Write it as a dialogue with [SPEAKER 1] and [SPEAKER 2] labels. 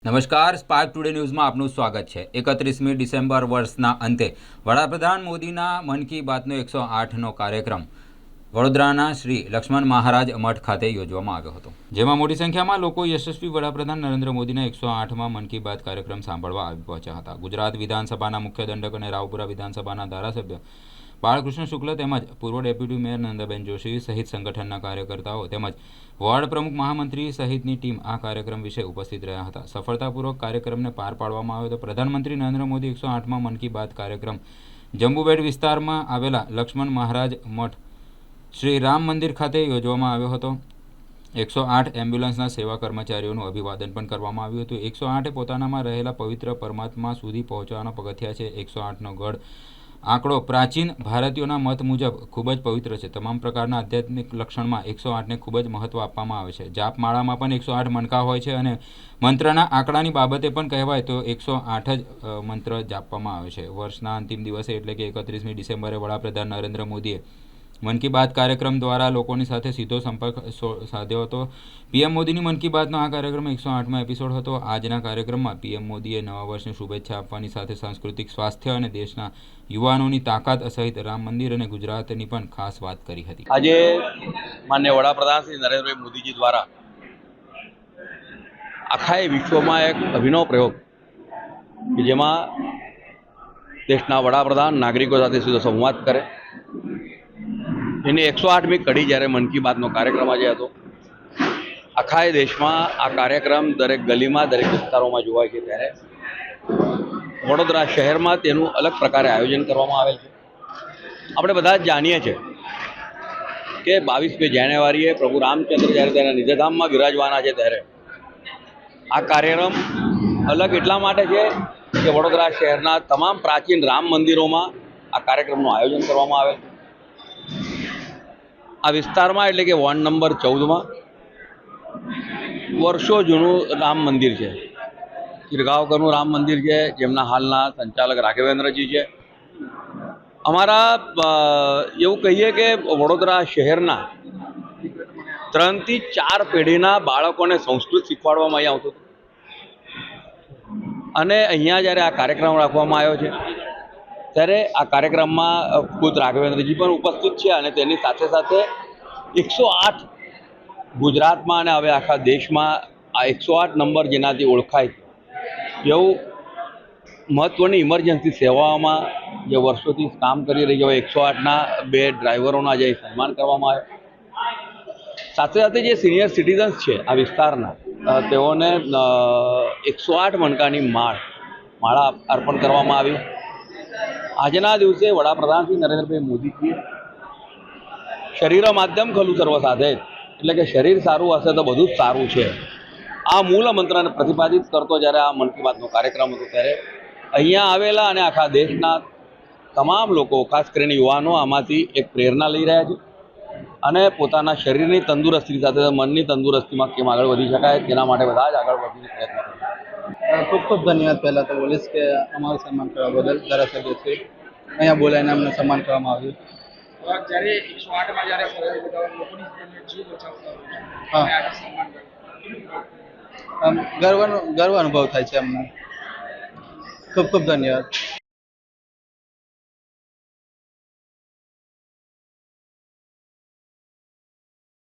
[SPEAKER 1] નમસ્કાર, spark today ન્યૂઝમાં આપનું સ્વાગત છે। 31મી ડિસેમ્બર વર્ષના અંતે વડાપ્રધાન મોદીના મન કી બાતનો 108નો કાર્યક્રમ વડોદરાના શ્રી લક્ષ્મણ મહારાજ મઠ ખાતે યોજવામાં આવ્યો હતો, જેમાં મોટી સંખ્યામાં લોકો યશસ્વી વડાપ્રધાન નરેન્દ્ર મોદીના 108માં મન કી બાત કાર્યક્રમ સાંભળવા આવી પહોંચ્યા હતા। ગુજરાત વિધાનસભાના મુખ્ય દંડક અને રાવપુરા વિધાનસભાના ધારાસભ્ય બાળકૃષ્ણ શુક્લ તેમજ પૂર્વ ડેપ્યુટી મેયર નંદાબેન જોશી સહિત સંગઠનના કાર્યકર્તાઓ તેમજ વોર્ડ પ્રમુખ મહામંત્રી સહિતની ટીમ આ કાર્યક્રમ વિશે ઉપસ્થિત રહ્યા હતા। સફળતાપૂર્વક કાર્યક્રમને પાર પાડવામાં આવ્યો હતો। પ્રધાનમંત્રી નરેન્દ્ર મોદી 108માં મન કી બાત કાર્યક્રમ જંબુબેડ વિસ્તારમાં આવેલા લક્ષ્મણ મહારાજ મઠ શ્રી રામ મંદિર ખાતે યોજવામાં આવ્યો હતો। 108 એમ્બ્યુલન્સના સેવા કર્મચારીઓનું અભિવાદન પણ કરવામાં આવ્યું હતું। 108 પોતાનામાં રહેલા પવિત્ર પરમાત્મા સુધી પહોંચવાના પગથિયા છે। 108નો ગઢ આંકડો પ્રાચીન ભારતીયોના મત મુજબ ખૂબ જ પવિત્ર છે। તમામ પ્રકારના આધ્યાત્મિક લક્ષણમાં 108ને ખૂબ જ મહત્વ આપવામાં આવે છે। જાપમાળામાં પણ 108 મણકા હોય છે અને મંત્રના આંકડાની બાબતે પણ કહેવાય તો 108 જ મંત્ર જાપવામાં આવે છે। વર્ષના અંતિમ દિવસે એટલે કે 31મી ડિસેમ્બરે વડાપ્રધાન નરેન્દ્ર મોદીએ મન કી બાત કાર્યક્રમ દ્વારા લોકોની સાથે સીધો સંપર્ક સાધ્યો હતો। પીએમ મોદીની મન કી બાતનો આ કાર્યક્રમ 108મો એપિસોડ હતો। આજના કાર્યક્રમમાં પીએમ મોદીએ નવા વર્ષની શુભેચ્છા આપવાની સાથે સાંસ્કૃતિક સ્વાસ્થ્ય અને દેશના યુવાનોની તાકાત સહિત રામ મંદિર અને ગુજરાતની પણ ખાસ વાત કરી હતી।
[SPEAKER 2] આજે માનનીય વડાપ્રધાન શ્રી નરેન્દ્રભાઈ મોદીજી દ્વારા આખા વિશ્વમાં એક અભિનવ પ્રયોગ કે જેમાં દેશના વડાપ્રધાન નાગરિકો સાથે સીધો સંવાદ કરે, એની 108મી કડી જ્યારે મન કી બાતનો કાર્યક્રમ આજે હતો। આખા દેશમાં આ કાર્યક્રમ દરેક ગલીમાં દરેક વિસ્તારોમાં જોવાય છે, ત્યારે વડોદરા શહેરમાં તેનું અલગ પ્રકારે આયોજન કરવામાં આવેલ છે। આપણે બધા જ જાણીએ છીએ કે 22મી જાન્યુઆરીએ પ્રભુ રામચંદ્ર જ્યારે તેના નિજધામમાં વિરાજવાના છે, ત્યારે આ કાર્યક્રમ અલગ એટલા માટે છે કે વડોદરા શહેરના તમામ પ્રાચીન રામ મંદિરોમાં આ કાર્યક્રમનું આયોજન કરવામાં આવે છે। આ વિસ્તારમાં એટલે કે વોર્ડ નંબર 14માં વર્ષો જૂનું રામ મંદિર છે, ખીરગાંવકરનું રામ મંદિર છે, જેમના હાલના સંચાલક રાઘવેન્દ્રજી છે। અમારા એવું કહીએ કે વડોદરા શહેરના 3 થી 4 પેઢીના બાળકોને સંસ્કૃત શીખવાડવામાં અહીંયા આવતું હતું, અને અહીંયા જ્યારે આ કાર્યક્રમ રાખવામાં આવ્યો છે ત્યારે આ કાર્યક્રમમાં ખુદ રાઘવેન્દ્રજી પણ ઉપસ્થિત છે, અને તેની સાથે સાથે 108 ગુજરાતમાં અને હવે આખા દેશમાં આ 108 નંબર જેનાથી ઓળખાય એવું મહત્ત્વની ઇમરજન્સી સેવાઓમાં જે વર્ષોથી કામ કરી રહી હોય 108ના 2 ડ્રાઈવરોના જે સન્માન કરવામાં આવે, સાથે સાથે જે સિનિયર સિટીઝન્સ છે આ વિસ્તારના, તેઓને 108 મણકાની માળા અર્પણ કરવામાં આવી। આજના દિવસે વડાપ્રધાન શ્રી નરેન્દ્રભાઈ મોદીજીએ શરીર માધ્યમ ખલું સર્વ સાધે, એટલે કે શરીર સારું હશે તો બધું જ સારું છે, આ મૂળ મંત્રને પ્રતિપાદિત કરતો જ્યારે આ મન કી બાતનો કાર્યક્રમ હતો, ત્યારે અહીંયા આવેલા અને આખા દેશના તમામ લોકો, ખાસ કરીને યુવાનો, આમાંથી એક પ્રેરણા લઈ રહ્યા છે અને પોતાના શરીરની તંદુરસ્તી સાથે મનની તંદુરસ્તીમાં કેમ આગળ વધી શકાય તેના માટે બધા જ આગળ વધીને પ્રયત્ન કરે।
[SPEAKER 3] ખૂબ ખૂબ ધન્યવાદ। પહેલાં તો બોલીશ કે અમારું સન્માન કરવા બદલ ધારાસભ્ય છે અહીંયા બોલાવીને અમને સન્માન કરવામાં આવ્યું।
[SPEAKER 4] જ્યારે 108માં જ્યારે ફરજ બજાવવા લોકોની જીવ બચાવતા
[SPEAKER 3] હા,
[SPEAKER 4] હોય છે, સન્માન
[SPEAKER 3] ગર્વ અનુભવ થાય છે અમને। ખૂબ ખૂબ ધન્યવાદ।